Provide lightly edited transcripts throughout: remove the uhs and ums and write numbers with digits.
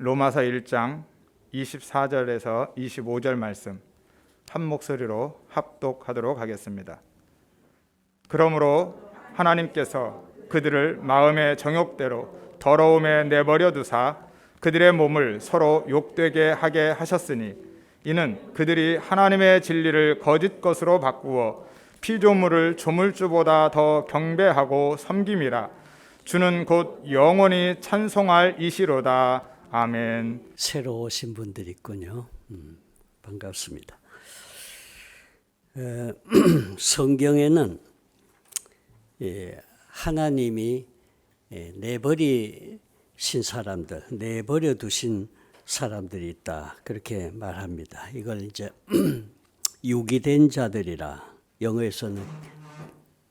로마서 1장 24절에서 25절 말씀 한 목소리로 합독하도록 하겠습니다. 그러므로 하나님께서 그들을 마음의 정욕대로 더러움에 내버려 두사 그들의 몸을 서로 욕되게 하게 하셨으니 이는 그들이 하나님의 진리를 거짓 것으로 바꾸어 피조물을 조물주보다 더 경배하고 섬김이라. 주는 곧 영원히 찬송할 이시로다. 아멘. 새로 오신 분들이 있군요. 반갑습니다. 성경에는 하나님이 내버리신 사람들, 내버려 두신 사람들이 있다, 그렇게 말합니다. 이걸 이제 유기된 자들이라, 영어에서는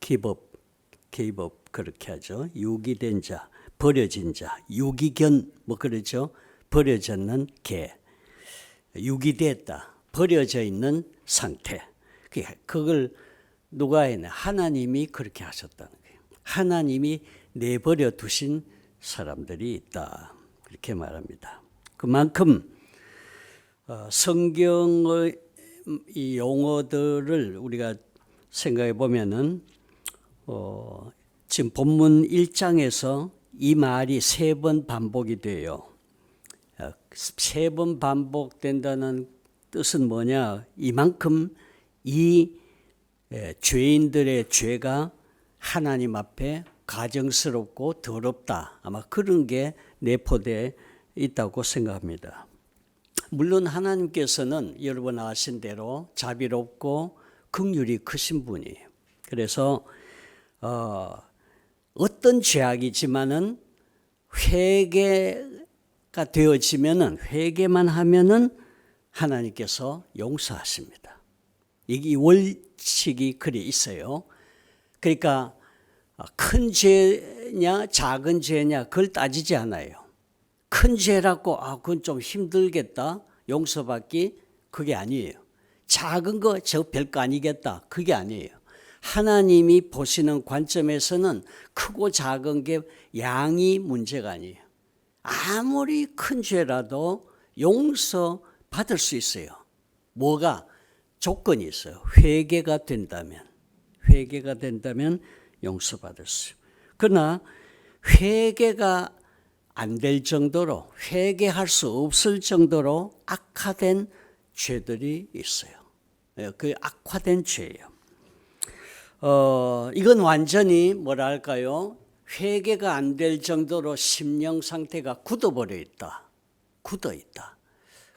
give up 그렇게 하죠. 유기된 자, 버려진 자, 유기견 뭐 그러죠. 버려졌는 개, 유기됐다, 버려져 있는 상태. 그걸 누가 했냐? 하나님이 그렇게 하셨다는 거예요. 하나님이 내버려 두신 사람들이 있다, 그렇게 말합니다. 그만큼 성경의 이 용어들을 우리가 생각해 보면은 지금 본문 1장에서 이 말이 3번 반복이 돼요. 3번 반복된다는 뜻은 뭐냐? 이만큼 이 죄인들의 죄가 하나님 앞에 가증스럽고 더럽다, 아마 그런 게 내포되어 있다고 생각합니다. 물론 하나님께서는 여러분 아신 대로 자비롭고 긍휼이 크신 분이에요. 그래서 어떤 죄악이지만은 회개가 되어지면은, 회개만 하면은 하나님께서 용서하십니다. 이게 원칙이 그리 있어요. 그러니까 큰 죄냐 작은 죄냐 그걸 따지지 않아요. 큰 죄라고 그건 좀 힘들겠다, 용서받기, 그게 아니에요. 작은 거 저 별거 아니겠다, 그게 아니에요. 하나님이 보시는 관점에서는 크고 작은 게 양이 문제가 아니에요. 아무리 큰 죄라도 용서받을 수 있어요. 뭐가? 조건이 있어요. 회개가 된다면 용서받을 수 있어요. 그러나 회개가 안 될 정도로, 회개할 수 없을 정도로 악화된 죄들이 있어요. 그 악화된 죄예요. 이건 완전히 뭐랄까요? 회개가 안 될 정도로 심령 상태가 굳어버려 있다. 굳어 있다.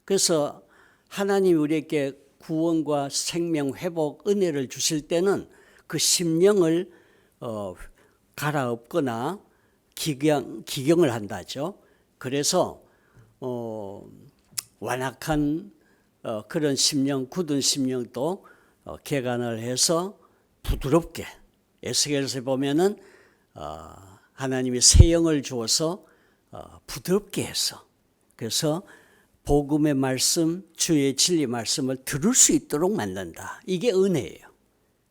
그래서 하나님이 우리에게 구원과 생명 회복 은혜를 주실 때는 그 심령을 갈아엎거나 기경을 한다죠. 그래서 완악한 그런 심령, 굳은 심령도 개간을 해서 부드럽게, 에스겔서에 보면은 하나님이 새 영을 주어서 부드럽게 해서, 그래서 복음의 말씀, 주의 진리 말씀을 들을 수 있도록 만든다. 이게 은혜예요.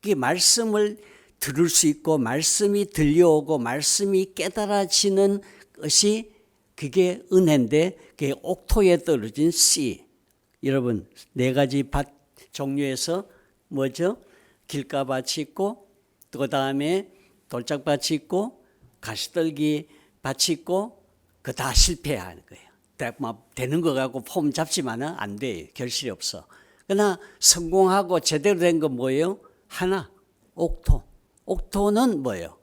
이게 말씀을 들을 수 있고 말씀이 들려오고 말씀이 깨달아지는 것이, 그게 은혜인데, 그게 옥토에 떨어진 씨. 여러분 4가지 밭 종류에서 뭐죠? 길가밭이 있고, 또 그 다음에 돌짝밭이 있고, 가시떨기 밭이 있고, 그 다 실패하는 거예요. 되는 거 갖고 폼 잡지만은 안 돼요. 결실이 없어. 그러나 성공하고 제대로 된 건 뭐예요? 하나, 옥토. 옥토는 뭐예요?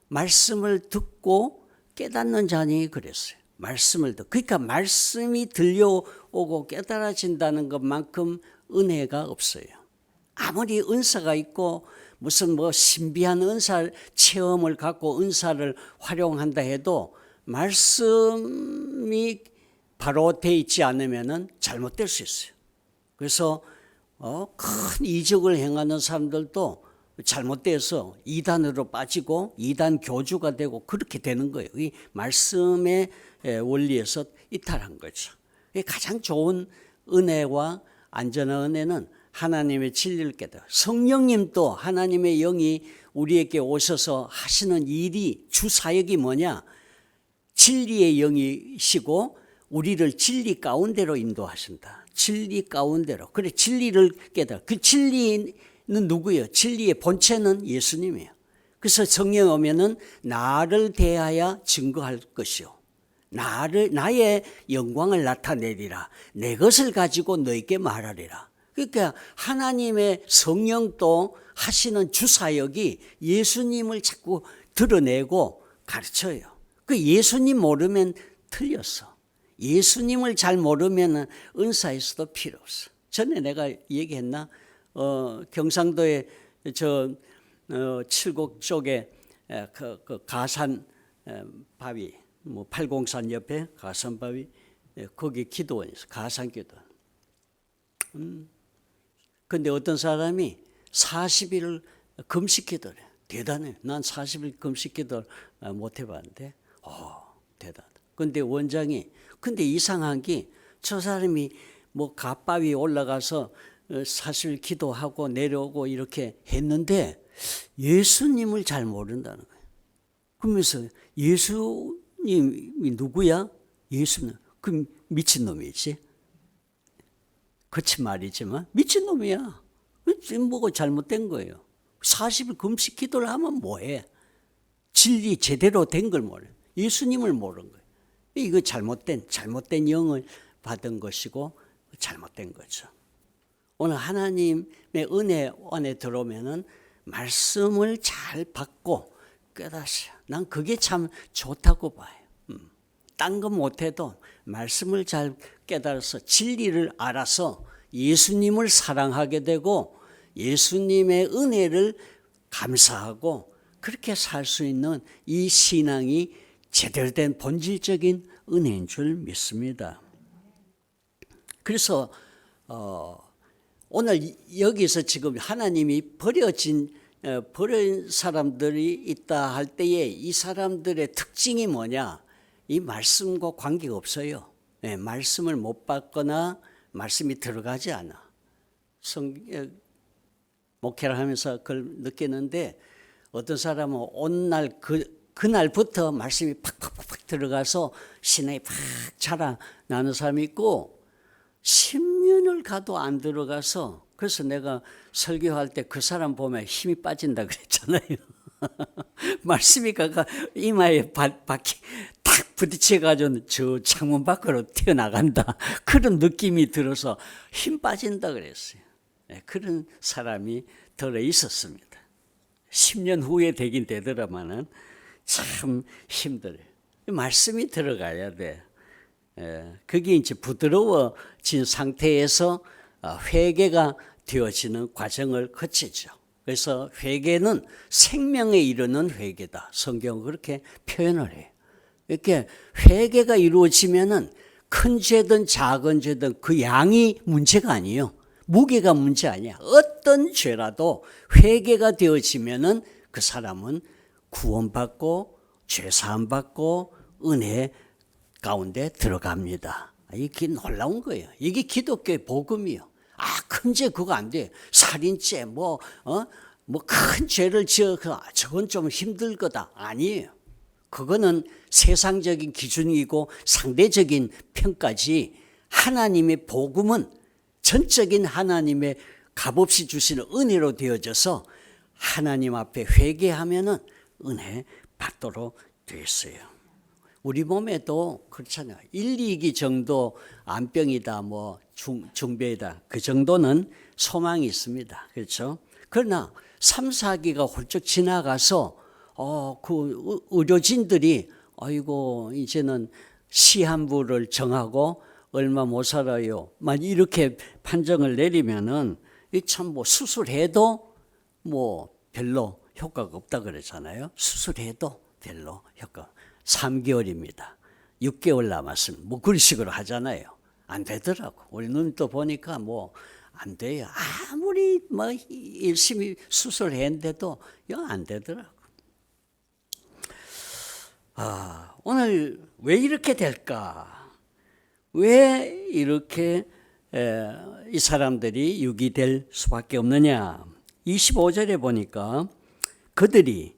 말씀을 듣고 깨닫는 자니 그랬어요. 말씀을 듣고. 그러니까 말씀이 들려오고 깨달아진다는 것만큼 은혜가 없어요. 아무리 은사가 있고 무슨 신비한 은사 체험을 갖고 은사를 활용한다 해도 말씀이 바로 돼 있지 않으면은 잘못될 수 있어요. 그래서 큰 이적을 행하는 사람들도 잘못돼서 이단으로 빠지고 이단 교주가 되고 그렇게 되는 거예요. 이 말씀의 원리에서 이탈한 거죠. 가장 좋은 은혜와 안전한 은혜는 하나님의 진리를 깨달아. 성령님도 하나님의 영이 우리에게 오셔서 하시는 일이, 주 사역이 뭐냐? 진리의 영이시고 우리를 진리 가운데로 인도하신다. 진리 가운데로. 그래 진리를 깨달아. 그 진리는 누구예요? 진리의 본체는 예수님이에요. 그래서 성령 오면은 나를 대하여 증거할 것이요. 나의 영광을 나타내리라. 내 것을 가지고 너에게 말하리라. 그러니까 하나님의 성령도 하시는 주사역이 예수님을 자꾸 드러내고 가르쳐요. 그 예수님 모르면 틀렸어. 예수님을 잘 모르면 은사에서도 필요 없어. 전에 내가 얘기했나? 경상도에 칠곡 쪽에 그 가산 바위, 뭐 팔공산 옆에 가산 바위, 거기 기도원이 있어. 가산 기도원. 근데 어떤 사람이 40일을 금식 기도를 해. 대단해. 난 40일 금식 기도를 못 해봤는데, 대단하다. 근데 원장이, 근데 이상한 게 저 사람이 뭐 갓바위 올라가서 40일 기도하고 내려오고 이렇게 했는데 예수님을 잘 모른다는 거예요. 그러면서 예수님이 누구야? 예수는 그 미친놈이지. 거친 말이지만 미친놈이야. 뭐가 잘못된 거예요. 40일 금식 기도를 하면 뭐해? 진리 제대로 된 걸 몰라. 예수님을 모르는 거예요. 이거 잘못된 영을 받은 것이고 잘못된 거죠. 오늘 하나님의 은혜 안에 들어오면은 말씀을 잘 받고 깨닫어요. 난 그게 참 좋다고 봐요. 딴 거 못해도 말씀을 잘 깨달아서 진리를 알아서 예수님을 사랑하게 되고 예수님의 은혜를 감사하고 그렇게 살 수 있는 이 신앙이 제대로 된 본질적인 은혜인 줄 믿습니다. 그래서 오늘 여기서 지금 하나님이 버린 사람들이 있다 할 때에 이 사람들의 특징이 뭐냐? 이 말씀과 관계가 없어요. 말씀을 못 받거나 말씀이 들어가지 않아. 목회를 하면서 그걸 느끼는데 어떤 사람은 온날 그날부터 말씀이 팍팍팍 들어가서 신앙이 팍 자라나는 사람이 있고 10년을 가도 안 들어가서 그래서 내가 설교할 때 그 사람 보면 힘이 빠진다 그랬잖아요. 말씀이 가가 이마에 바퀴 탁 부딪혀가지고 저 창문 밖으로 튀어나간다. 그런 느낌이 들어서 힘 빠진다 그랬어요. 그런 사람이 들어 있었습니다. 10년 후에 되긴 되더라마는 참 힘들어요. 말씀이 들어가야 돼. 그게 이제 부드러워진 상태에서 회개가 되어지는 과정을 거치죠. 그래서 회개는 생명에 이르는 회개다. 성경은 그렇게 표현을 해요. 이렇게 회개가 이루어지면은 큰 죄든 작은 죄든 그 양이 문제가 아니에요. 무게가 문제 아니야. 어떤 죄라도 회개가 되어지면은 그 사람은 구원받고 죄사함 받고 은혜 가운데 들어갑니다. 이게 놀라운 거예요. 이게 기독교의 복음이요. 큰 죄 그거 안 돼. 살인죄 큰 죄를 지어 저건 좀 힘들 거다. 아니에요. 그거는 세상적인 기준이고 상대적인 평가지. 하나님의 복음은 전적인 하나님의 값없이 주시는 은혜로 되어져서 하나님 앞에 회개하면은 은혜 받도록 되어 있어요. 우리 몸에도 그렇잖아요. 1, 2기 정도 암병이다, 중병이다. 그 정도는 소망이 있습니다. 그렇죠? 그러나 3, 4기가 훌쩍 지나가서 그 의료진들이 아이고 이제는 시한부를 정하고 얼마 못 살아요. 만 이렇게 판정을 내리면은 참 수술해도 별로 효과가 없다 그러잖아요. 수술해도 별로 효과. 3개월입니다. 6개월 남았으면 그런 식으로 하잖아요. 안 되더라고. 우리 눈도 보니까 안 돼요. 아무리 열심히 수술했는데도 안 되더라고. 오늘 왜 이렇게 될까? 왜 이렇게 이 사람들이 유기될 수밖에 없느냐? 25절에 보니까 그들이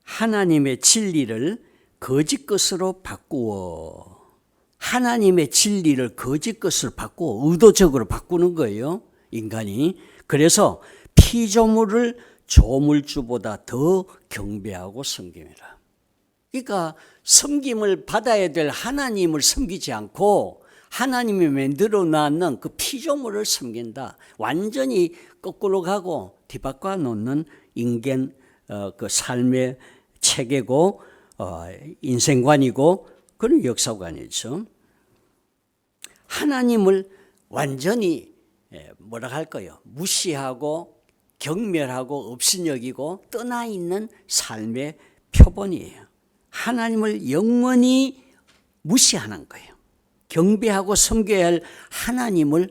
하나님의 진리를 거짓 것으로 바꾸어 하나님의 진리를 거짓 것을 바꾸고 의도적으로 바꾸는 거예요, 인간이. 그래서 피조물을 조물주보다 더 경배하고 섬깁니다. 그러니까 섬김을 받아야 될 하나님을 섬기지 않고 하나님이 만들어 놨는 그 피조물을 섬긴다. 완전히 거꾸로 가고 뒤바꿔 놓는 인간 그 삶의 체계고 인생관이고 그런 역사관이죠. 하나님을 완전히 뭐라 할까요? 무시하고 경멸하고 업신여기고 떠나 있는 삶의 표본이에요. 하나님을 영원히 무시하는 거예요. 경배하고 섬겨야 할 하나님을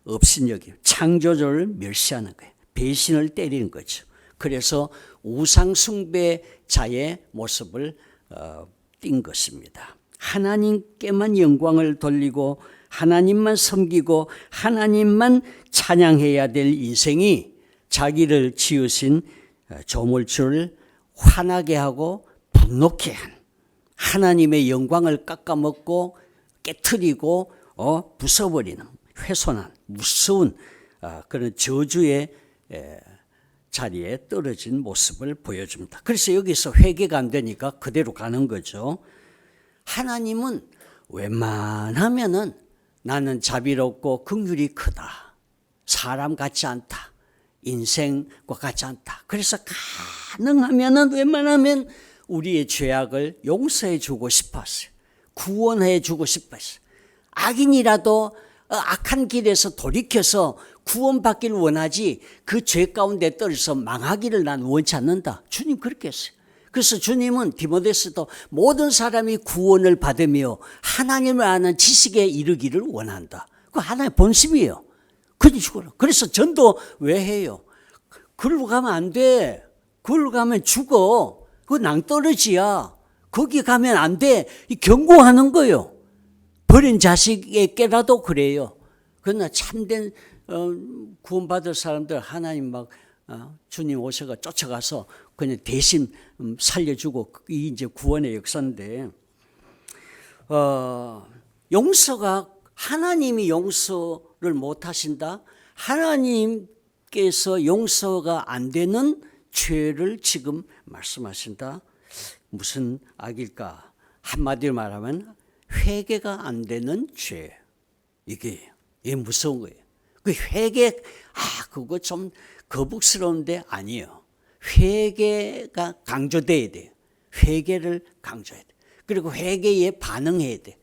업신여기고 창조주를 멸시하는 거예요. 배신을 때리는 거죠. 그래서 우상숭배자의 모습을 띈 것입니다. 하나님께만 영광을 돌리고 하나님만 섬기고 하나님만 찬양해야 될 인생이 자기를 지으신 조물주를 화나게 하고 분노케 한 하나님의 영광을 깎아먹고 깨트리고 부숴버리는 훼손한 무서운 그런 저주의 자리에 떨어진 모습을 보여줍니다. 그래서 여기서 회개가 안 되니까 그대로 가는 거죠. 하나님은 웬만하면은 나는 자비롭고 긍휼이 크다. 사람 같지 않다. 인생과 같지 않다. 그래서 가능하면은 웬만하면 우리의 죄악을 용서해 주고 싶었어요. 구원해 주고 싶었어요. 악인이라도 악한 길에서 돌이켜서 구원받기를 원하지 그 죄 가운데 떨어져서 망하기를 난 원치 않는다. 주님 그렇게 했어요. 그래서 주님은 디모데서도 모든 사람이 구원을 받으며 하나님을 아는 지식에 이르기를 원한다. 그거 하나의 본심이에요. 그래서 전도 왜 해요? 그걸로 가면 안 돼. 그걸로 가면 죽어. 그거 낭떠러지야. 거기 가면 안 돼. 경고하는 거예요. 버린 자식에게라도 그래요. 그러나 참된 구원받을 사람들 하나님 막 주님 오셔가 쫓아가서 그냥 대신 살려주고 이 이제 구원의 역사인데 용서가 하나님이 용서를 못 하신다. 하나님께서 용서가 안 되는 죄를 지금 말씀하신다. 무슨 악일까? 한마디로 말하면 회개가 안 되는 죄. 이게 무서운 거예요. 그 회개 그거 좀 거북스러운데 아니에요. 회개가 강조돼야 돼요. 회개를 강조해야 돼요. 그리고 회개에 반응해야 돼요.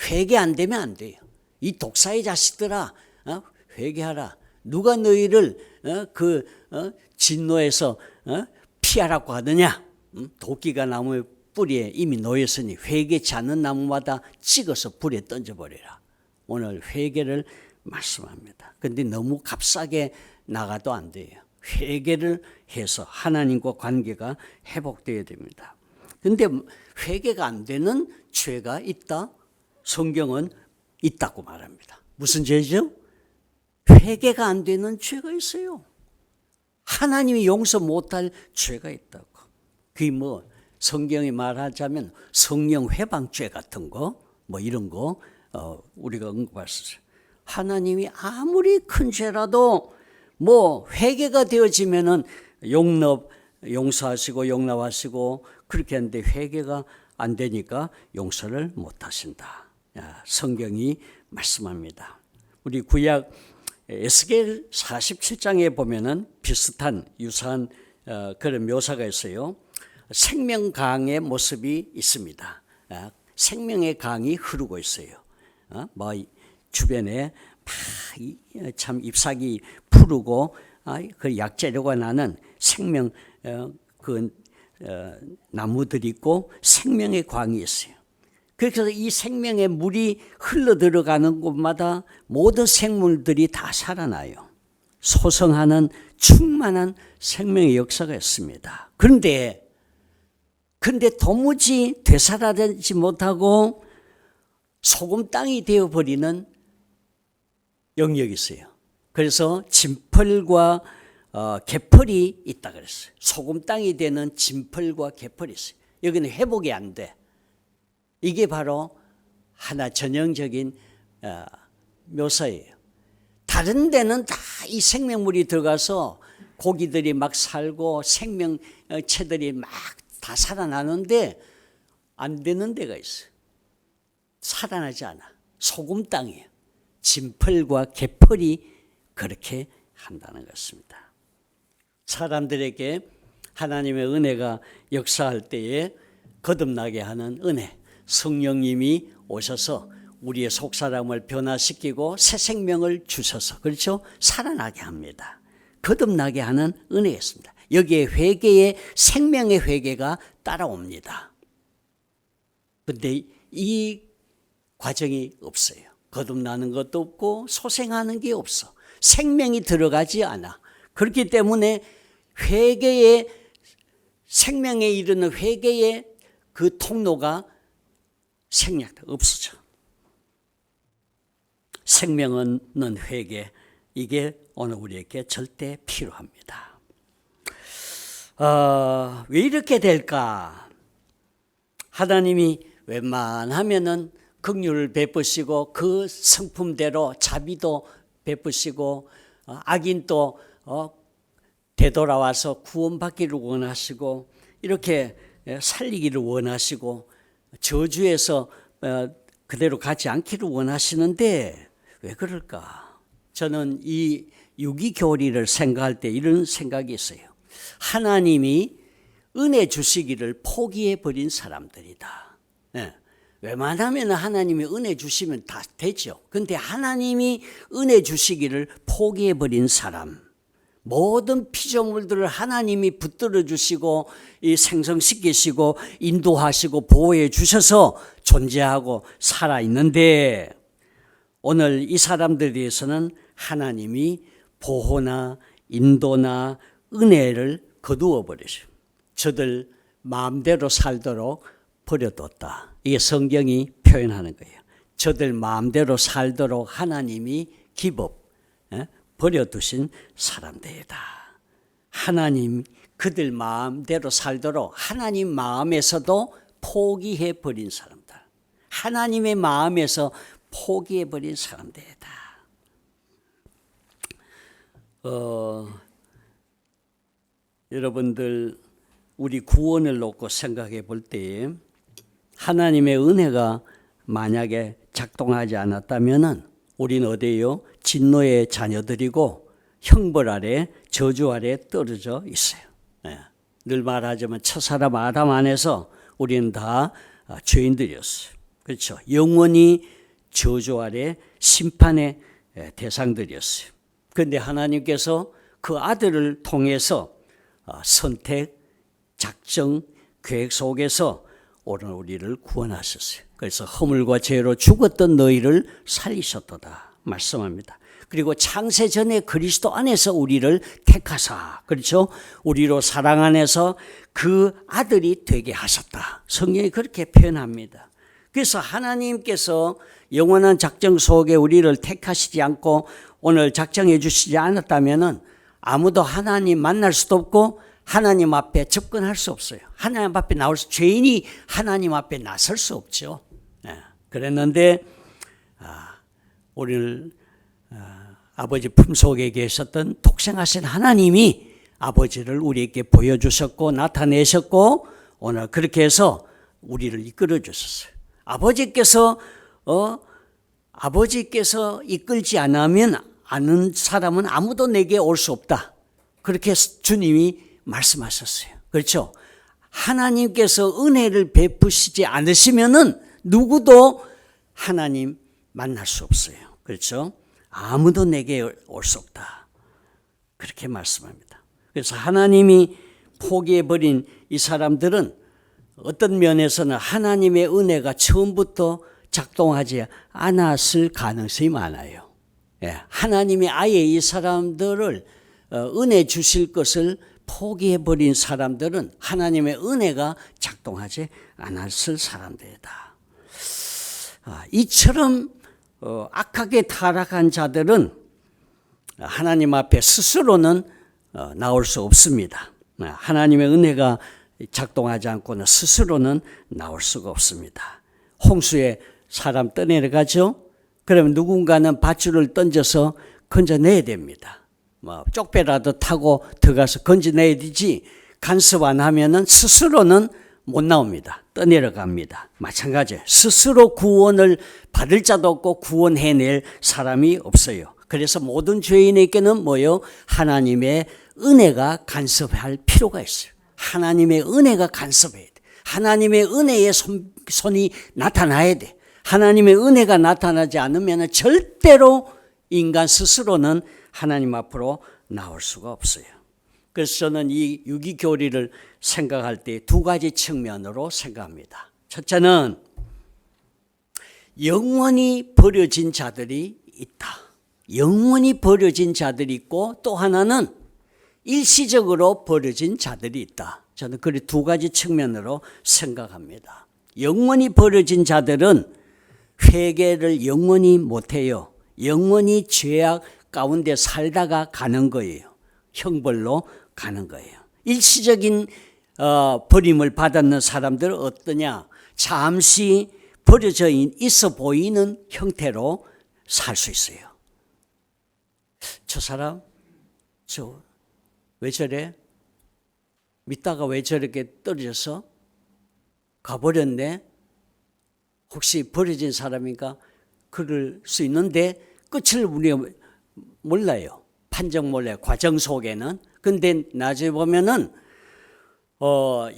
회개 안 되면 안 돼요. 이 독사의 자식들아, 회개하라. 누가 너희를 진노에서 피하라고 하느냐? 도끼가 나무의 뿌리에 이미 놓였으니 회개치 않는 나무마다 찍어서 불에 던져버리라. 오늘 회개를 말씀합니다. 그런데 너무 값싸게 나가도 안 돼요. 회개를 해서 하나님과 관계가 회복되어야 됩니다. 그런데 회개가 안 되는 죄가 있다? 성경은 있다고 말합니다. 무슨 죄죠? 회개가 안 되는 죄가 있어요. 하나님이 용서 못할 죄가 있다고. 그게 뭐 성경이 말하자면 성령 회방죄 같은 거 뭐 이런 거 우리가 언급할 수 있어요. 하나님이 아무리 큰 죄라도 뭐 회개가 되어지면은 용서하시고 용납하시고 그렇게 하는데 회개가 안 되니까 용서를 못 하신다. 성경이 말씀합니다. 우리 구약 에스겔 47장에 보면은 비슷한 유사한 그런 묘사가 있어요. 생명강의 모습이 있습니다. 생명의 강이 흐르고 있어요. 뭐 주변에 참 잎사귀 푸르고 그 약재료가 나는 생명 나무들이 있고 생명의 광이 있어요. 그래서 이 생명의 물이 흘러 들어가는 곳마다 모든 생물들이 다 살아나요. 소성하는 충만한 생명의 역사가 있습니다. 그런데 도무지 되살아나지 못하고 소금 땅이 되어버리는 영역이 있어요. 그래서 진펄과 개펄이 있다 그랬어요. 소금 땅이 되는 진펄과 개펄이 있어요. 여기는 회복이 안 돼. 이게 바로 하나 전형적인 묘사예요. 다른 데는 다 이 생명물이 들어가서 고기들이 막 살고 생명체들이 막 다 살아나는데 안 되는 데가 있어요. 살아나지 않아. 소금 땅이에요. 진펄과 개펄이 그렇게 한다는 것입니다. 사람들에게 하나님의 은혜가 역사할 때에 거듭나게 하는 은혜, 성령님이 오셔서 우리의 속사람을 변화시키고 새 생명을 주셔서, 그렇죠? 살아나게 합니다. 거듭나게 하는 은혜였습니다. 여기에 회개의 생명의 회개가 따라옵니다. 그런데 이 과정이 없어요. 거듭나는 것도 없고 소생하는 게 없어. 생명이 들어가지 않아. 그렇기 때문에 회개의 생명에 이르는 회개의 그 통로가 생략돼 없어져. 생명 얻는 회개, 이게 오늘 우리에게 절대 필요합니다. 왜 이렇게 될까? 하나님이 웬만하면은 긍휼을 베푸시고 그 성품대로 자비도 베푸시고 악인도 되돌아와서 구원받기를 원하시고 이렇게 살리기를 원하시고 저주에서 그대로 가지 않기를 원하시는데 왜 그럴까? 저는 이 유기교리를 생각할 때 이런 생각이 있어요. 하나님이 은혜 주시기를 포기해버린 사람들이다. 네. 웬만하면 하나님이 은혜 주시면 다 되죠. 그런데 하나님이 은혜 주시기를 포기해버린 사람, 모든 피조물들을 하나님이 붙들어 주시고 생성시키시고 인도하시고 보호해 주셔서 존재하고 살아있는데 오늘 이 사람들에 대해서는 하나님이 보호나 인도나 은혜를 거두어 버리셔. 저들 마음대로 살도록 버려뒀다. 이게 성경이 표현하는 거예요. 저들 마음대로 살도록 하나님이 기법 버려두신 사람들이다. 하나님 그들 마음대로 살도록 하나님 마음에서도 포기해버린 사람들. 하나님의 마음에서 포기해버린 사람들이다. 여러분들 우리 구원을 놓고 생각해 볼 때 하나님의 은혜가 만약에 작동하지 않았다면 우리는 어디에요? 진노의 자녀들이고 형벌 아래 저주 아래 떨어져 있어요. 늘 말하자면 첫사람 아담 안에서 우리는 다 죄인들이었어요. 그렇죠? 영원히 저주 아래 심판의 대상들이었어요. 그런데 하나님께서 그 아들을 통해서 선택, 작정, 계획 속에서 오늘 우리를 구원하셨어요. 그래서 허물과 죄로 죽었던 너희를 살리셨도다 말씀합니다. 그리고 창세 전에 그리스도 안에서 우리를 택하사, 그렇죠? 우리로 사랑 안에서 그 아들이 되게 하셨다. 성경이 그렇게 표현합니다. 그래서 하나님께서 영원한 작정 속에 우리를 택하시지 않고 오늘 작정해 주시지 않았다면 아무도 하나님 만날 수도 없고 하나님 앞에 접근할 수 없어요. 하나님 앞에 나올 수, 죄인이 하나님 앞에 나설 수 없죠. 그랬는데 오늘 아버지 품속에 계셨던 독생하신 하나님이 아버지를 우리에게 보여주셨고 나타내셨고 오늘 그렇게 해서 우리를 이끌어 주셨어요. 아버지께서 이끌지 않으면 아는 사람은 아무도 내게 올 수 없다. 그렇게 주님이 말씀하셨어요. 그렇죠? 하나님께서 은혜를 베푸시지 않으시면은 누구도 하나님 만날 수 없어요. 그렇죠? 아무도 내게 올 수 없다. 그렇게 말씀합니다. 그래서 하나님이 포기해버린 이 사람들은 어떤 면에서는 하나님의 은혜가 처음부터 작동하지 않았을 가능성이 많아요. 하나님이 아예 이 사람들을 은혜 주실 것을 포기해버린 사람들은 하나님의 은혜가 작동하지 않았을 사람들이다. 이처럼 악하게 타락한 자들은 하나님 앞에 스스로는 나올 수 없습니다. 하나님의 은혜가 작동하지 않고는 스스로는 나올 수가 없습니다. 홍수에 사람 떠내려가죠. 그러면 누군가는 밧줄을 던져서 건져내야 됩니다. 뭐 쪽배라도 타고 들어가서 건져내야 되지, 간섭 안 하면은 스스로는 못 나옵니다. 떠내려갑니다. 마찬가지예요. 스스로 구원을 받을 자도 없고 구원해낼 사람이 없어요. 그래서 모든 죄인에게는 뭐요? 하나님의 은혜가 간섭할 필요가 있어요. 하나님의 은혜가 간섭해야 돼. 하나님의 은혜의 손이 나타나야 돼. 하나님의 은혜가 나타나지 않으면 절대로 인간 스스로는 하나님 앞으로 나올 수가 없어요. 그래서 저는 이 유기교리를 생각할 때 두 가지 측면으로 생각합니다. 첫째는 영원히 버려진 자들이 있다. 영원히 버려진 자들이 있고, 또 하나는 일시적으로 버려진 자들이 있다. 저는 그 두 가지 측면으로 생각합니다. 영원히 버려진 자들은 회개를 영원히 못해요. 영원히 죄악 가운데 살다가 가는 거예요. 형벌로 가는 거예요. 일시적인 버림을 받았는 사람들은 어떠냐? 잠시 버려져 있어 보이는 형태로 살 수 있어요. 저 사람 왜 저래? 믿다가 왜 저렇게 떨어져서 가버렸네? 혹시 버려진 사람인가? 그럴 수 있는데 끝을 우리가 몰라요. 판정 몰라요. 과정 속에는. 근데 나중에 보면은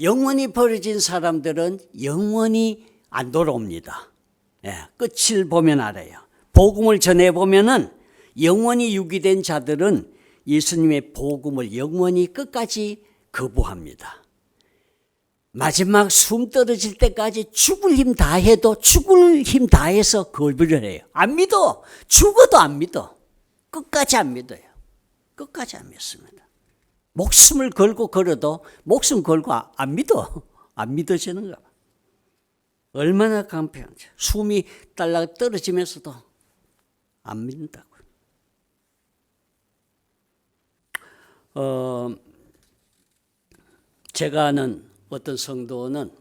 영원히 버려진 사람들은 영원히 안 돌아옵니다. 예, 끝을 보면 알아요. 복음을 전해보면은 영원히 유기된 자들은 예수님의 복음을 영원히 끝까지 거부합니다. 마지막 숨 떨어질 때까지 죽을 힘 다해도 죽을 힘 다해서 거부를 해요. 안 믿어. 죽어도 안 믿어. 끝까지 안 믿어요. 끝까지 안 믿습니다. 목숨을 걸고 걸어도 목숨 걸고 안 믿어. 안 믿어지는가 봐. 얼마나 강평한지. 숨이 딸락 떨어지면서도 안 믿는다고. 제가 아는 어떤 성도는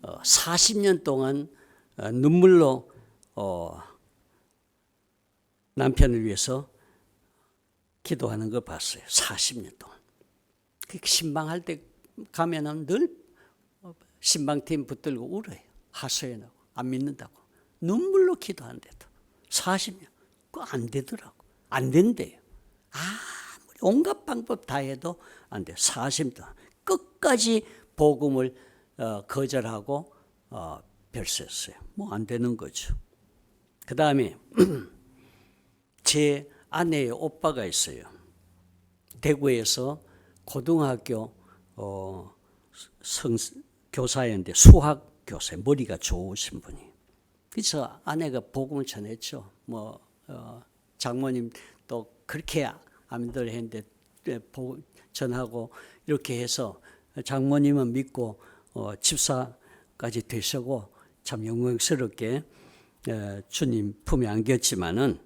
40년 동안 눈물로 남편을 위해서 기도하는 걸 봤어요. 40년 동안. 신방할 때 가면은 늘 신방팀 붙들고 울어요. 하소연하고 안 믿는다고. 눈물로 기도하는데도 40년. 그거 안 되더라고. 안 된대요. 아무리 온갖 방법 다 해도 안 돼요. 40년 동안. 끝까지 복음을 거절하고 별세했어요. 뭐 안 되는 거죠. 그 다음에 제 아내의 오빠가 있어요. 대구에서 고등학교 교사였는데 수학 교사, 머리가 좋으신 분이. 그래서 아내가 복음을 전했죠. 장모님 또 그렇게 아멘들 했는데 전하고 이렇게 해서 장모님은 믿고 집사까지 되시고 참 영광스럽게 주님 품에 안겼지만은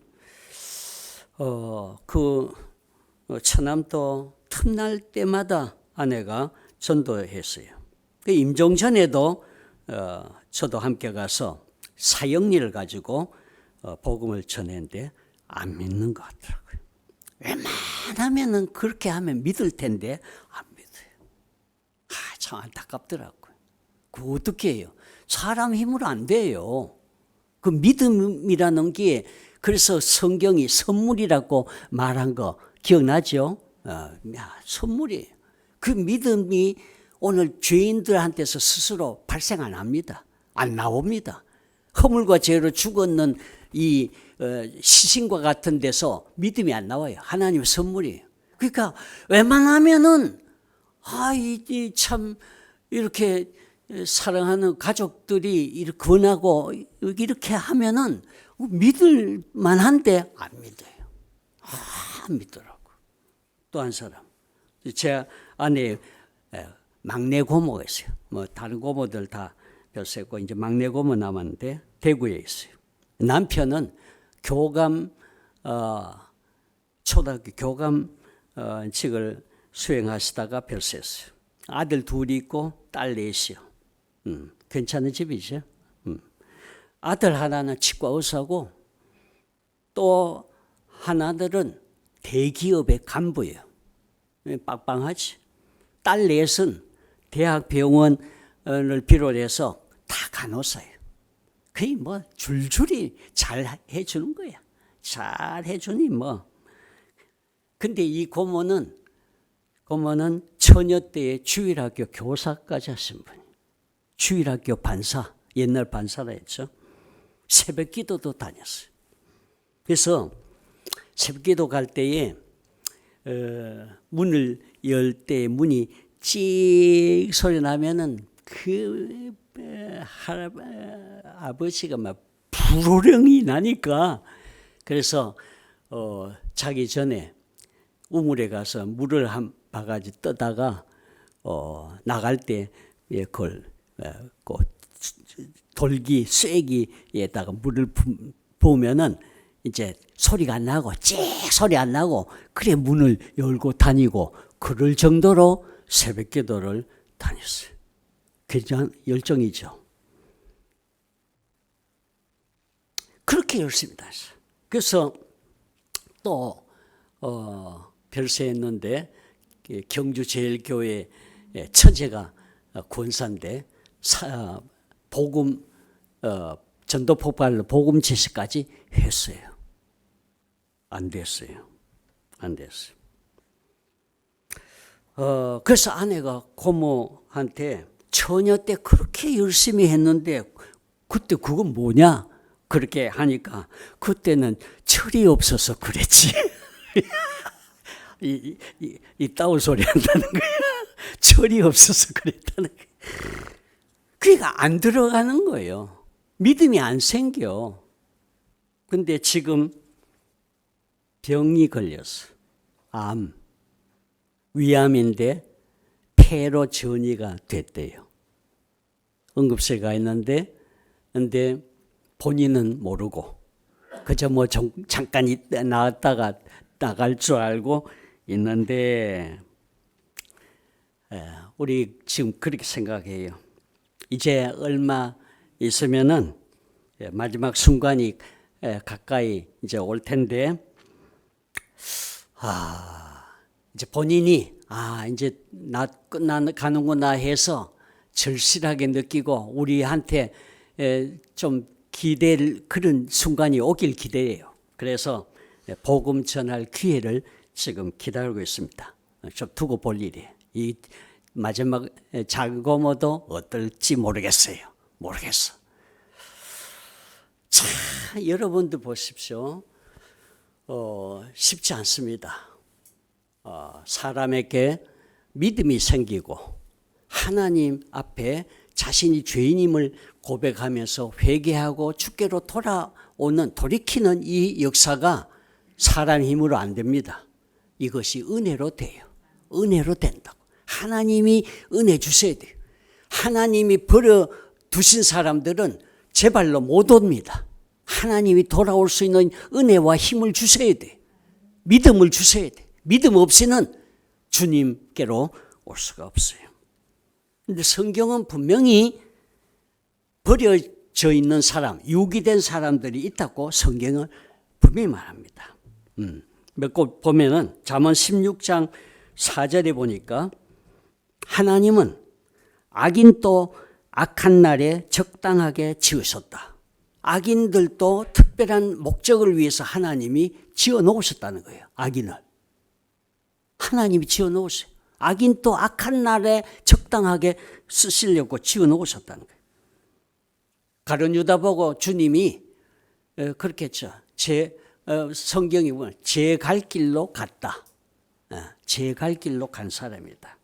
그 처남도 틈날 때마다 아내가 전도했어요. 그 임종 전에도 저도 함께 가서 사형리를 가지고 복음을 전했는데 안 믿는 것 같더라고요. 웬만하면은 그렇게 하면 믿을 텐데 안 믿어요. 참 안타깝더라고요. 그거 어떻게 해요? 사람 힘으로 안 돼요. 그 믿음이라는 게 그래서 성경이 선물이라고 말한 거 기억나죠? 선물이에요. 그 믿음이 오늘 죄인들한테서 스스로 발생 안 합니다. 안 나옵니다. 허물과 죄로 죽었는 이 시신과 같은 데서 믿음이 안 나와요. 하나님의 선물이에요. 그러니까 웬만하면은 참 이렇게 사랑하는 가족들이 이렇게 권하고 이렇게 하면은 믿을 만한데 안 믿어요. 안 믿더라고. 또 한 사람, 제 아내 막내 고모가 있어요. 다른 고모들 다 별세고 이제 막내 고모 남았는데 대구에 있어요. 남편은 교감 초등학교 교감직을 수행하시다가 별세했어요. 아들 둘이 있고 딸 넷이요. 괜찮은 집이죠. 아들 하나는 치과 의사고 또 하나들은 대기업의 간부예요. 빵빵하지. 딸 넷은 대학 병원을 비롯해서 다 간호사예요. 거의 뭐 줄줄이 잘 해주는 거야. 잘 해주니 뭐. 근데 이 고모는 처녀 때에 주일학교 교사까지 하신 분이에요. 주일학교 반사, 옛날 반사라 했죠. 새벽 기도도 다녔어요. 그래서 새벽 기도 갈 때에 문을 열 때 문이 찍 소리 나면은 그 아버지가 막 불호령이 나니까 그래서 자기 전에 우물에 가서 물을 한 바가지 떠다가 나갈 때 그걸 돌기 쐐기에다가 물을 부으면은 이제 소리가 안 나고 찍 소리 안 나고 그래 문을 열고 다니고 그럴 정도로 새벽 기도를 다녔어요. 굉장한 열정이죠. 그렇게 열심히 다녔어요. 그래서 또 별세했는데 경주제일교회 처제가 권사인데 복음 전도 폭발로 복음 제시까지 했어요. 안 됐어요. 그래서 아내가 고모한테 처녀 때 그렇게 열심히 했는데 그때 그건 뭐냐? 그렇게 하니까 그때는 철이 없어서 그랬지. 이따울 소리 한다는 거야. 철이 없어서 그랬다는 거야. 그러니까 안 들어가는 거예요. 믿음이 안 생겨. 근데 지금 병이 걸렸어. 암. 위암인데 폐로 전이가 됐대요. 응급실에 가 있는데 근데 본인은 모르고 그저 뭐 잠깐 나왔다가 나갈 줄 알고 있는데 우리 지금 그렇게 생각해요. 이제 얼마 있으면은 마지막 순간이 가까이 이제 올 텐데 이제 본인이 이제 나 끝나가는구나 해서 절실하게 느끼고 우리한테 좀 기댈 그런 순간이 오길 기대해요. 그래서 복음 전할 기회를 지금 기다리고 있습니다. 좀 두고 볼 일이에요. 이 마지막 작은 고모도 어떨지 모르겠어요. 모르겠어. 자, 여러분도 보십시오. 쉽지 않습니다. 사람에게 믿음이 생기고 하나님 앞에 자신이 죄인임을 고백하면서 회개하고 주께로 돌이키는 이 역사가 사람 힘으로 안 됩니다. 이것이 은혜로 돼요. 은혜로 된다고. 하나님이 은혜 주셔야 돼요. 하나님이 버려두신 사람들은 제 발로 못 옵니다. 하나님이 돌아올 수 있는 은혜와 힘을 주셔야 돼요. 믿음을 주셔야 돼요. 믿음 없이는 주님께로 올 수가 없어요. 그런데 성경은 분명히 버려져 있는 사람, 유기된 사람들이 있다고 성경은 분명히 말합니다. 몇 곳 보면은 잠언 16장 4절에 보니까 하나님은 악인도 악한 날에 적당하게 지으셨다. 악인들도 특별한 목적을 위해서 하나님이 지어 놓으셨다는 거예요. 악인을. 하나님이 지어 놓으세요. 악인도 악한 날에 적당하게 쓰시려고 지어 놓으셨다는 거예요. 가룟 유다 보고 주님이 그렇게 했죠. 성경이 보면 제 갈 길로 갔다. 제 갈 길로 간 사람이다.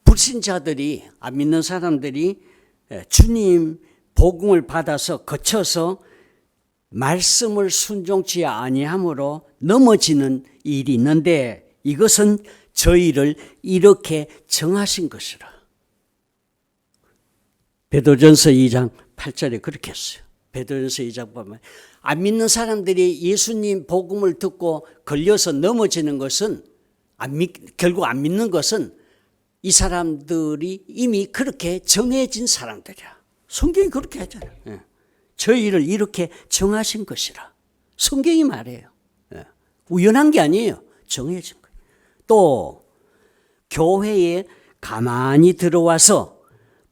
불신자들이, 안 믿는 사람들이 주님 복음을 받아서 거쳐서 말씀을 순종치 아니함으로 넘어지는 일이 있는데 이것은 저희를 이렇게 정하신 것이라. 베드로전서 2장 8절에 그렇게 했어요. 베드로전서 2장 보면 안 믿는 사람들이 예수님 복음을 듣고 걸려서 넘어지는 것은 결국 안 믿는 것은 이 사람들이 이미 그렇게 정해진 사람들이야. 성경이 그렇게 하잖아요. 예. 저희를 이렇게 정하신 것이라. 성경이 말해요. 예. 우연한 게 아니에요. 정해진 거예요. 또 교회에 가만히 들어와서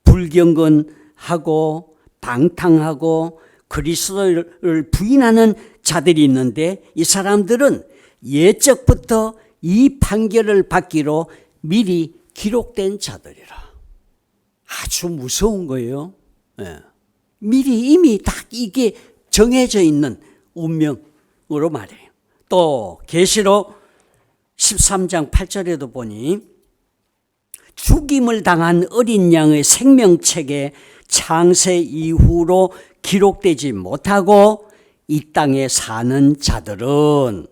불경건하고 방탕하고 그리스도를 부인하는 자들이 있는데 이 사람들은 예적부터 이 판결을 받기로 미리 기록된 자들이라. 아주 무서운 거예요. 예. 미리 이미 딱 이게 정해져 있는 운명으로 말해요. 또 계시록 13장 8절에도 보니 죽임을 당한 어린 양의 생명책에 창세 이후로 기록되지 못하고 이 땅에 사는 자들은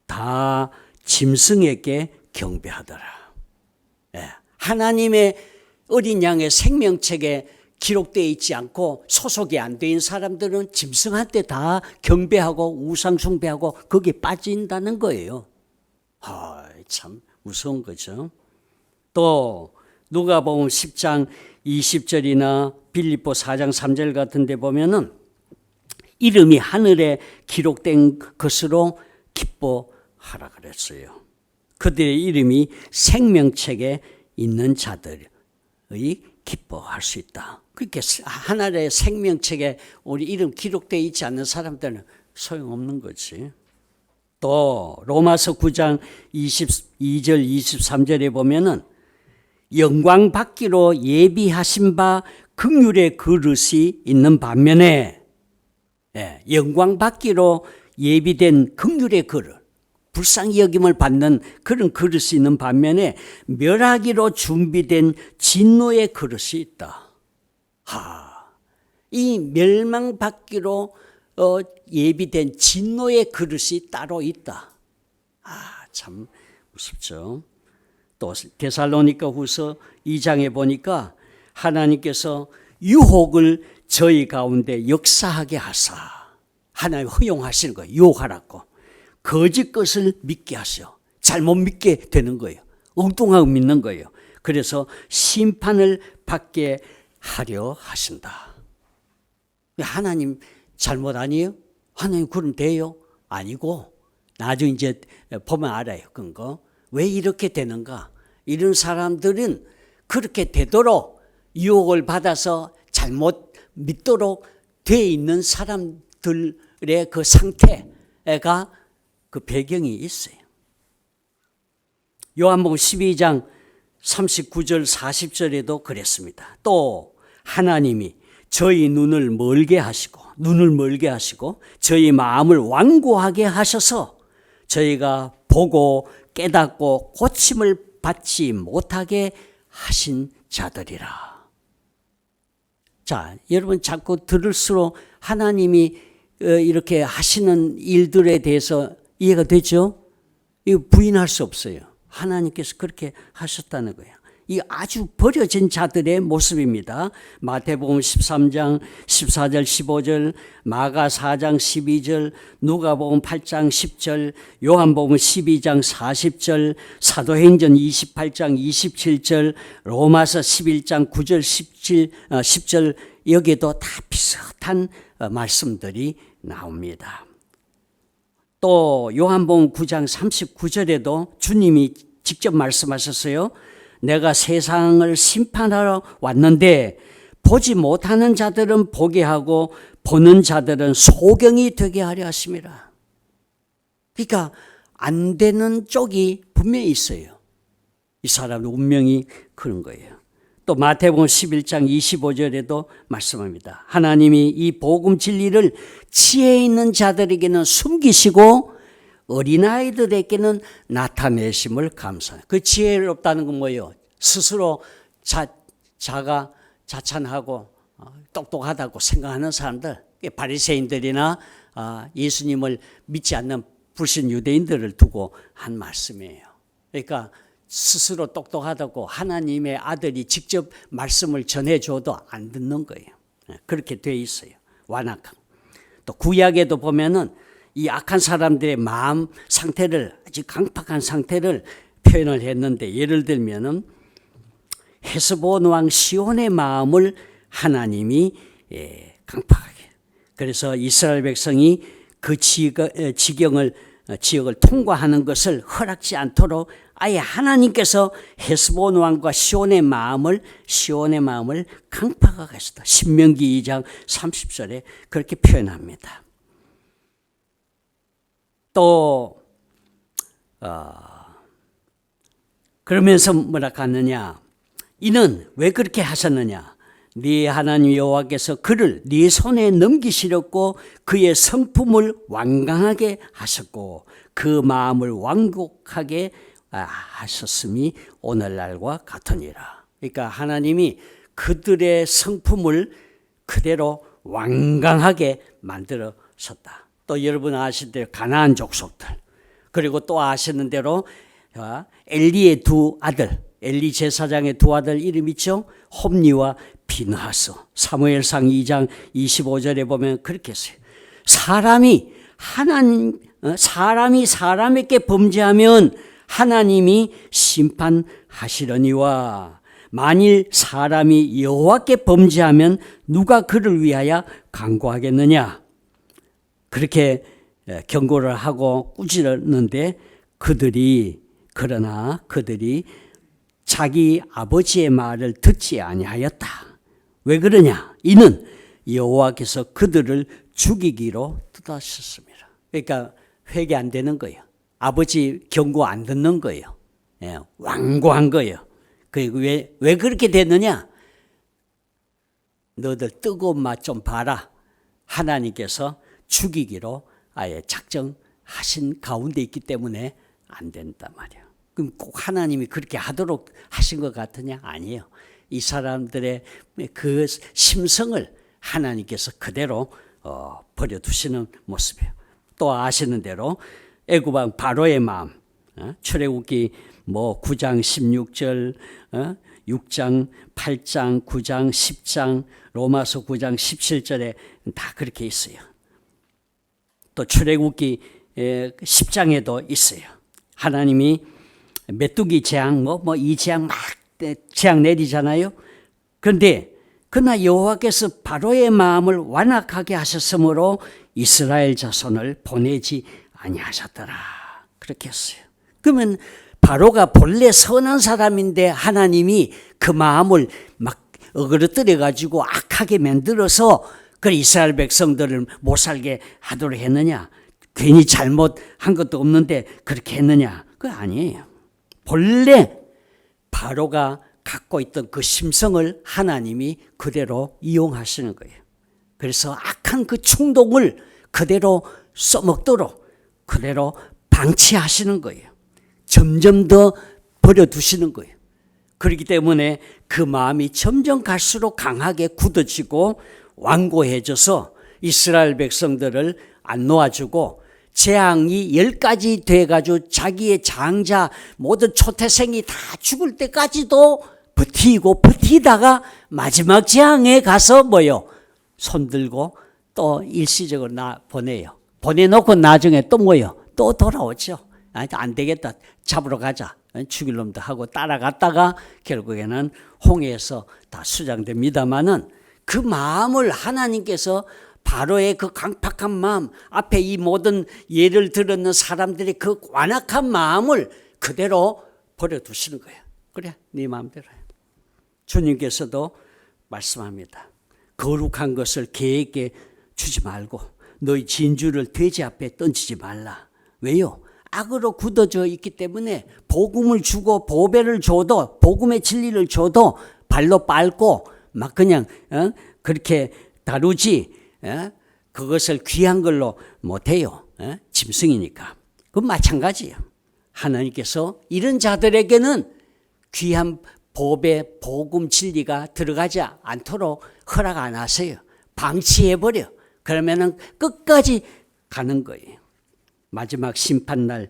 다 짐승에게 경배하더라. 예. 하나님의 어린 양의 생명책에 기록되어 있지 않고 소속이 안 된 사람들은 짐승한테 다 경배하고 우상 숭배하고 거기에 빠진다는 거예요. 참 무서운 거죠. 또 누가복음 10장 20절이나 빌립보 4장 3절 같은 데 보면은 이름이 하늘에 기록된 것으로 기뻐하라 그랬어요. 그들의 이름이 생명책에 있는 자들이 기뻐할 수 있다. 그러니까 하늘의 생명책에 우리 이름 기록되어 있지 않는 사람들은 소용없는 거지. 또 로마서 9장 22절 23절에 보면은 영광 받기로 예비하신 바 긍휼의 그릇이 있는 반면에 영광 받기로 예비된 긍휼의 그릇, 불쌍히 여김을 받는 그런 그릇이 있는 반면에 멸하기로 준비된 진노의 그릇이 있다. 이 멸망받기로 예비된 진노의 그릇이 따로 있다. 참 무섭죠. 또 데살로니가 후서 2장에 보니까 하나님께서 유혹을 저희 가운데 역사하게 하사, 하나님 허용하시는 거예요. 유혹하라고. 거짓 것을 믿게 하셔. 잘못 믿게 되는 거예요. 엉뚱하게 믿는 거예요. 그래서 심판을 받게 하려 하신다. 하나님 잘못 아니에요? 하나님 그럼 돼요? 아니고 나중에 이제 보면 알아요. 그런 거. 왜 이렇게 되는가? 이런 사람들은 그렇게 되도록 유혹을 받아서 잘못 믿도록 돼 있는 사람들의 그 상태가 그 배경이 있어요. 요한복음 12장 39절 40절에도 그랬습니다. 또 하나님이 저희 눈을 멀게 하시고 저희 마음을 완고하게 하셔서 저희가 보고 깨닫고 고침을 받지 못하게 하신 자들이라. 자, 여러분 자꾸 들을수록 하나님이 이렇게 하시는 일들에 대해서 이해가 되죠? 이거 부인할 수 없어요. 하나님께서 그렇게 하셨다는 거예요. 이 아주 버려진 자들의 모습입니다. 마태복음 13장 14절 15절, 마가 4장 12절, 누가복음 8장 10절, 요한복음 12장 40절, 사도행전 28장 27절, 로마서 11장 9절 10절 여기에도 다 비슷한 말씀들이 나옵니다. 또 요한복음 9장 39절에도 주님이 직접 말씀하셨어요. 내가 세상을 심판하러 왔는데 보지 못하는 자들은 보게 하고 보는 자들은 소경이 되게 하려 하심이라. 그러니까 안 되는 쪽이 분명히 있어요. 이 사람의 운명이 그런 거예요. 또 마태복음 11장 25절에도 말씀합니다. 하나님이 이 복음 진리를 지혜 있는 자들에게는 숨기시고 어린아이들에게는 나타내심을 감사해요. 그 지혜롭다는 건 뭐예요? 스스로 자찬하고 똑똑하다고 생각하는 사람들, 바리새인들이나 예수님을 믿지 않는 불신 유대인들을 두고 한 말씀이에요. 그러니까 스스로 똑똑하다고 하나님의 아들이 직접 말씀을 전해줘도 안 듣는 거예요. 그렇게 돼 있어요. 완악한. 또 구약에도 보면은 이 악한 사람들의 마음 상태를, 아주 강팍한 상태를 표현을 했는데, 예를 들면은 헤스본 왕 시온의 마음을 하나님이 강팍하게. 그래서 이스라엘 백성이 그 지역을 통과하는 것을 허락지 않도록 아예 하나님께서 헤스본 왕과 시온의 마음을 강팍하게 하셨다. 신명기 2장 30절에 그렇게 표현합니다. 또 그러면서 뭐라 하느냐, 이는 왜 그렇게 하셨느냐, 네 하나님 여호와께서 그를 네 손에 넘기시렸고 그의 성품을 완강하게 하셨고 그 마음을 완곡하게 하셨음이 오늘날과 같으니라. 그러니까 하나님이 그들의 성품을 그대로 완강하게 만들어셨다. 또 여러분 아시는 대로 가나안 족속들, 그리고 또 아시는 대로 엘리의 두 아들, 엘리 제사장의 두 아들 이름 있죠? 홈니와 비느하스. 사무엘상 2장 25절에 보면 그렇게 했어요. 사람이 사람에게 범죄하면 하나님이 심판하시려니와 만일 사람이 여호와께 범죄하면 누가 그를 위하여 간구하겠느냐. 그렇게 경고를 하고 꾸짖었는데 그러나 그들이 자기 아버지의 말을 듣지 아니하였다. 왜 그러냐? 이는 여호와께서 그들을 죽이기로 뜻하셨습니다. 그러니까 회개 안 되는 거예요. 아버지 경고 안 듣는 거예요. 완고한 거예요. 그리고 왜 그렇게 됐느냐? 너들 뜨거운 맛 좀 봐라. 하나님께서 죽이기로 아예 작정하신 가운데 있기 때문에 안 된단 말이에요. 그럼 꼭 하나님이 그렇게 하도록 하신 것 같으냐? 아니에요. 이 사람들의 그 심성을 하나님께서 그대로 버려두시는 모습이에요. 또 아시는 대로 애굽왕 바로의 마음, 출애굽기 9장 16절, 6장 8장 9장 10장 로마서 9장 17절에 다 그렇게 있어요. 또 출애굽기 10장에도 있어요. 하나님이 메뚜기 재앙 이 재앙 막 재앙 내리잖아요. 그런데 그러나 여호와께서 바로의 마음을 완악하게 하셨으므로 이스라엘 자손을 보내지 아니하셨더라. 그렇게 했어요. 그러면 바로가 본래 선한 사람인데 하나님이 그 마음을 막 어그러뜨려 가지고 악하게 만들어서 그 이스라엘 백성들을 못 살게 하도록 했느냐? 괜히 잘못한 것도 없는데 그렇게 했느냐? 그거 아니에요. 본래 바로가 갖고 있던 그 심성을 하나님이 그대로 이용하시는 거예요. 그래서 악한 그 충동을 그대로 써먹도록 그대로 방치하시는 거예요. 점점 더 버려두시는 거예요. 그렇기 때문에 그 마음이 점점 갈수록 강하게 굳어지고 완고해져서 이스라엘 백성들을 안 놓아주고 재앙이 10가지 돼가지고 자기의 장자 모든 초태생이 다 죽을 때까지도 버티다가 마지막 재앙에 가서 손들고 또 일시적으로 보내요. 보내놓고 나중에 또 또 돌아오죠. 안 되겠다. 잡으러 가자. 죽일 놈도 하고 따라갔다가 결국에는 홍해에서 다 수장됩니다마는 그 마음을 하나님께서 바로의 그 강팍한 마음, 앞에 이 모든 예를 들었는 사람들의 그 완악한 마음을 그대로 버려두시는 거예요. 그래, 네 마음대로 해. 주님께서도 말씀합니다. 거룩한 것을 개에게 주지 말고 너희 진주를 돼지 앞에 던지지 말라. 왜요? 악으로 굳어져 있기 때문에 복음을 주고 보배를 줘도, 복음의 진리를 줘도 발로 밟고 막 그냥 그렇게 다루지 그것을 귀한 걸로 못해요. 짐승이니까. 그건 마찬가지예요. 하나님께서 이런 자들에게는 귀한 보배, 복음 진리가 들어가지 않도록 허락 안 하세요. 방치해버려. 그러면은 끝까지 가는 거예요. 마지막 심판날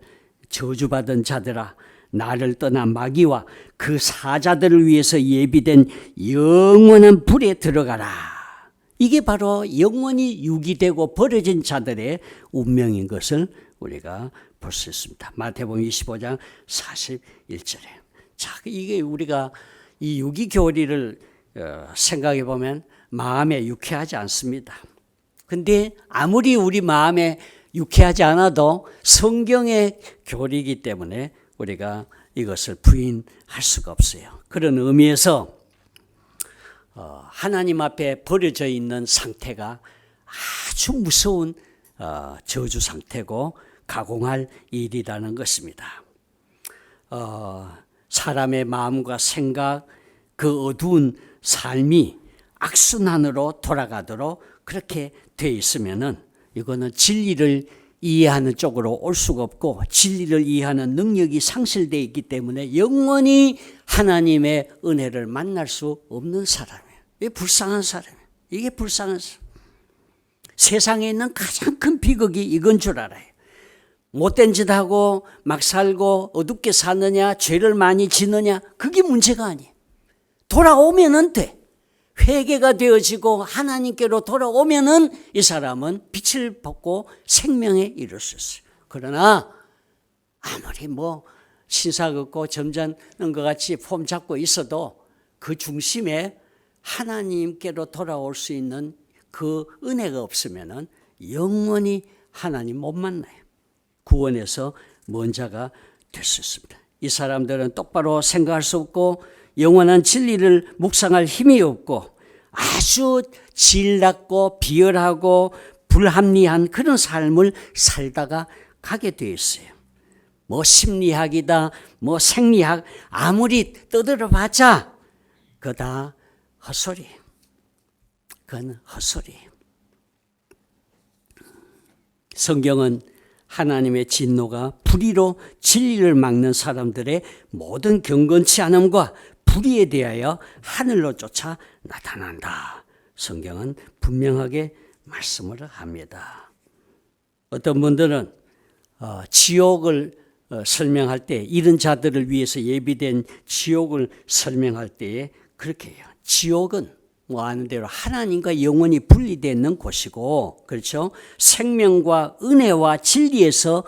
저주받은 자들아, 나를 떠나 마귀와 그 사자들을 위해서 예비된 영원한 불에 들어가라. 이게 바로 영원히 유기되고 버려진 자들의 운명인 것을 우리가 볼 수 있습니다. 마태복음 25장 41절에. 자, 이게 우리가 이 유기교리를 생각해 보면 마음에 유쾌하지 않습니다. 근데 아무리 우리 마음에 유쾌하지 않아도 성경의 교리이기 때문에 우리가 이것을 부인할 수가 없어요. 그런 의미에서 하나님 앞에 버려져 있는 상태가 아주 무서운 저주 상태고 가공할 일이라는 것입니다. 사람의 마음과 생각, 그 어두운 삶이 악순환으로 돌아가도록 그렇게 돼 있으면은 이거는 진리를 이해하는 쪽으로 올 수가 없고 진리를 이해하는 능력이 상실되어 있기 때문에 영원히 하나님의 은혜를 만날 수 없는 사람이에요. 이게 불쌍한 사람이에요. 이게 불쌍한 사람. 세상에 있는 가장 큰 비극이 이건 줄 알아요. 못된 짓 하고 막 살고 어둡게 사느냐, 죄를 많이 지느냐, 그게 문제가 아니에요. 돌아오면은 돼. 회개가 되어지고 하나님께로 돌아오면은 이 사람은 빛을 벗고 생명에 이를 수 있어요. 그러나 아무리 신사 긋고 점잖은 것 같이 폼 잡고 있어도 그 중심에 하나님께로 돌아올 수 있는 그 은혜가 없으면은 영원히 하나님 못 만나요. 구원에서 먼 자가 될 수 있습니다. 이 사람들은 똑바로 생각할 수 없고 영원한 진리를 묵상할 힘이 없고 아주 질 낮고 비열하고 불합리한 그런 삶을 살다가 가게 되어 있어요. 심리학이다, 생리학 아무리 떠들어봤자 그거 다 헛소리예요. 그건 헛소리예요. 성경은 하나님의 진노가 불의로 진리를 막는 사람들의 모든 경건치 않음과 불의에 대하여 하늘로 쫓아 나타난다. 성경은 분명하게 말씀을 합니다. 어떤 분들은 지옥을 설명할 때 이런 자들을 위해서 예비된 지옥을 설명할 때에 그렇게 해요. 지옥은 아는 대로 하나님과 영원히 분리되어 있는 곳이고, 그렇죠? 생명과 은혜와 진리에서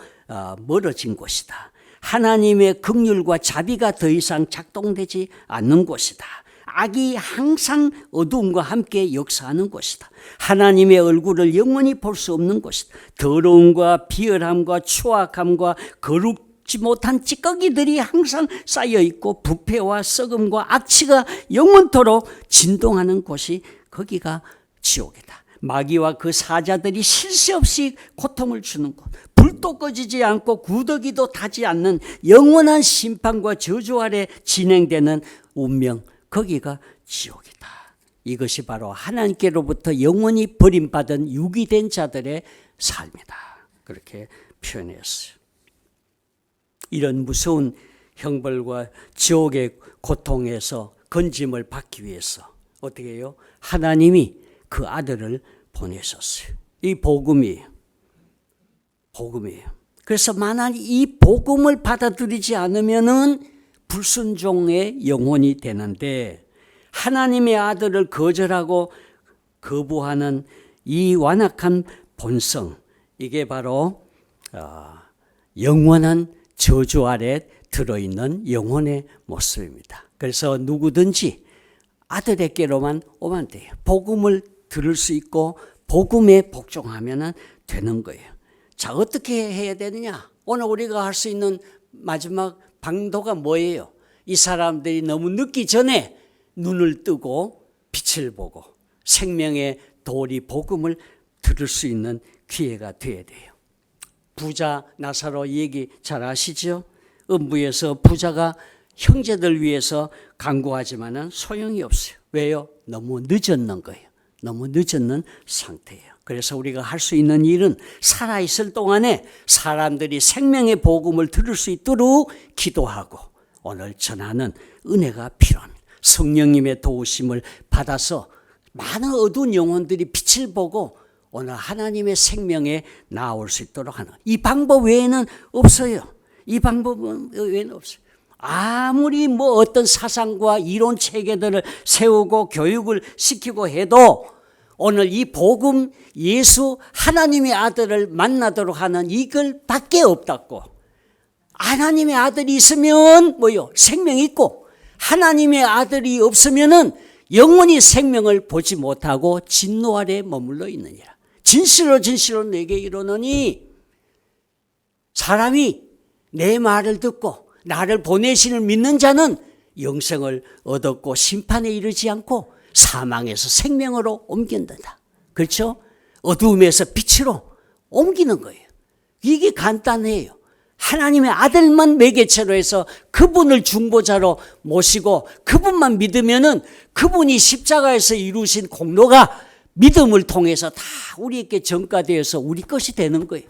멀어진 곳이다. 하나님의 긍휼과 자비가 더 이상 작동되지 않는 곳이다. 악이 항상 어두움과 함께 역사하는 곳이다. 하나님의 얼굴을 영원히 볼 수 없는 곳이다. 더러움과 비열함과 추악함과 거룩지 못한 찌꺼기들이 항상 쌓여 있고 부패와 썩음과 악취가 영원토록 진동하는 곳이 거기가 지옥이다. 마귀와 그 사자들이 쉴 새 없이 고통을 주는 곳, 불도 꺼지지 않고 구더기도 타지 않는 영원한 심판과 저주 아래 진행되는 운명, 거기가 지옥이다. 이것이 바로 하나님께로부터 영원히 버림받은 유기된 자들의 삶이다. 그렇게 표현했어요. 이런 무서운 형벌과 지옥의 고통에서 건짐을 받기 위해서 어떻게 해요? 하나님이 그 아들을 보내셨어요. 이 복음이에요. 그래서 만약 이 복음을 받아들이지 않으면은 불순종의 영혼이 되는데, 하나님의 아들을 거절하고 거부하는 이 완악한 본성, 이게 바로 영원한 저주 아래 들어있는 영혼의 모습입니다. 그래서 누구든지 아들에게로만 오면 돼요. 복음을 들을 수 있고 복음에 복종하면 되는 거예요. 자, 어떻게 해야 되느냐? 오늘 우리가 할 수 있는 마지막 방도가 뭐예요? 이 사람들이 너무 늦기 전에 눈을 뜨고 빛을 보고 생명의 도리 복음을 들을 수 있는 기회가 되어야 돼요. 부자 나사로 얘기 잘 아시죠? 음부에서 부자가 형제들 위해서 간구하지만은 소용이 없어요. 왜요? 너무 늦었는 거예요. 너무 늦었는 상태예요. 그래서 우리가 할 수 있는 일은 살아있을 동안에 사람들이 생명의 복음을 들을 수 있도록 기도하고 오늘 전하는 은혜가 필요합니다. 성령님의 도우심을 받아서 많은 어두운 영혼들이 빛을 보고 오늘 하나님의 생명에 나올 수 있도록 하는, 이 방법 외에는 없어요. 이 방법 외에는 없어요. 아무리 어떤 사상과 이론 체계들을 세우고 교육을 시키고 해도 오늘 이 복음, 예수 하나님의 아들을 만나도록 하는 이걸 밖에 없다고. 하나님의 아들이 있으면 생명이 있고, 하나님의 아들이 없으면은 영원히 생명을 보지 못하고 진노 아래 머물러 있느니라. 진실로 진실로 내게 이르노니 사람이 내 말을 듣고 나를 보내시는 믿는 자는 영생을 얻었고 심판에 이르지 않고 사망에서 생명으로 옮긴다. 그렇죠? 어두움에서 빛으로 옮기는 거예요. 이게 간단해요. 하나님의 아들만 매개체로 해서 그분을 중보자로 모시고 그분만 믿으면은 그분이 십자가에서 이루신 공로가 믿음을 통해서 다 우리에게 전가되어서 우리 것이 되는 거예요.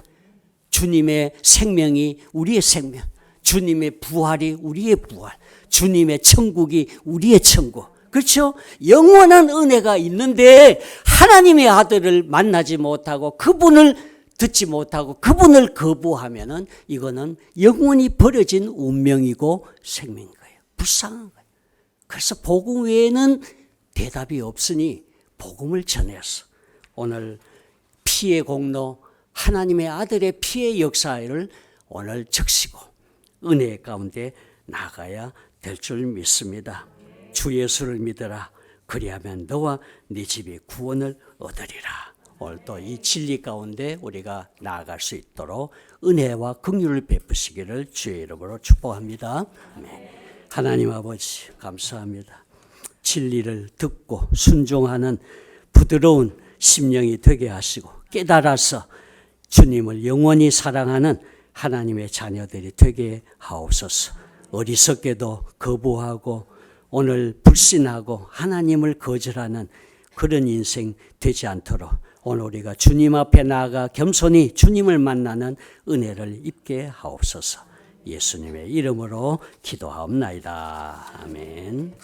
주님의 생명이 우리의 생명, 주님의 부활이 우리의 부활, 주님의 천국이 우리의 천국. 그렇죠? 영원한 은혜가 있는데 하나님의 아들을 만나지 못하고 그분을 듣지 못하고 그분을 거부하면은 이거는 영원히 버려진 운명이고 생명인 거예요. 불쌍한 거예요. 그래서 복음 외에는 대답이 없으니 복음을 전해서 오늘 피의 공로, 하나님의 아들의 피의 역사를 오늘 적시고 은혜 가운데 나가야 될 줄 믿습니다. 주 예수를 믿어라. 그리하면 너와 네 집이 구원을 얻으리라. 오늘 또 이 진리 가운데 우리가 나아갈 수 있도록 은혜와 긍휼을 베푸시기를 주의 이름으로 축복합니다. 아멘. 하나님 아버지 감사합니다. 진리를 듣고 순종하는 부드러운 심령이 되게 하시고 깨달아서 주님을 영원히 사랑하는 하나님의 자녀들이 되게 하옵소서. 어리석게도 거부하고 오늘 불신하고 하나님을 거절하는 그런 인생 되지 않도록 오늘 우리가 주님 앞에 나아가 겸손히 주님을 만나는 은혜를 입게 하옵소서. 예수님의 이름으로 기도하옵나이다. 아멘.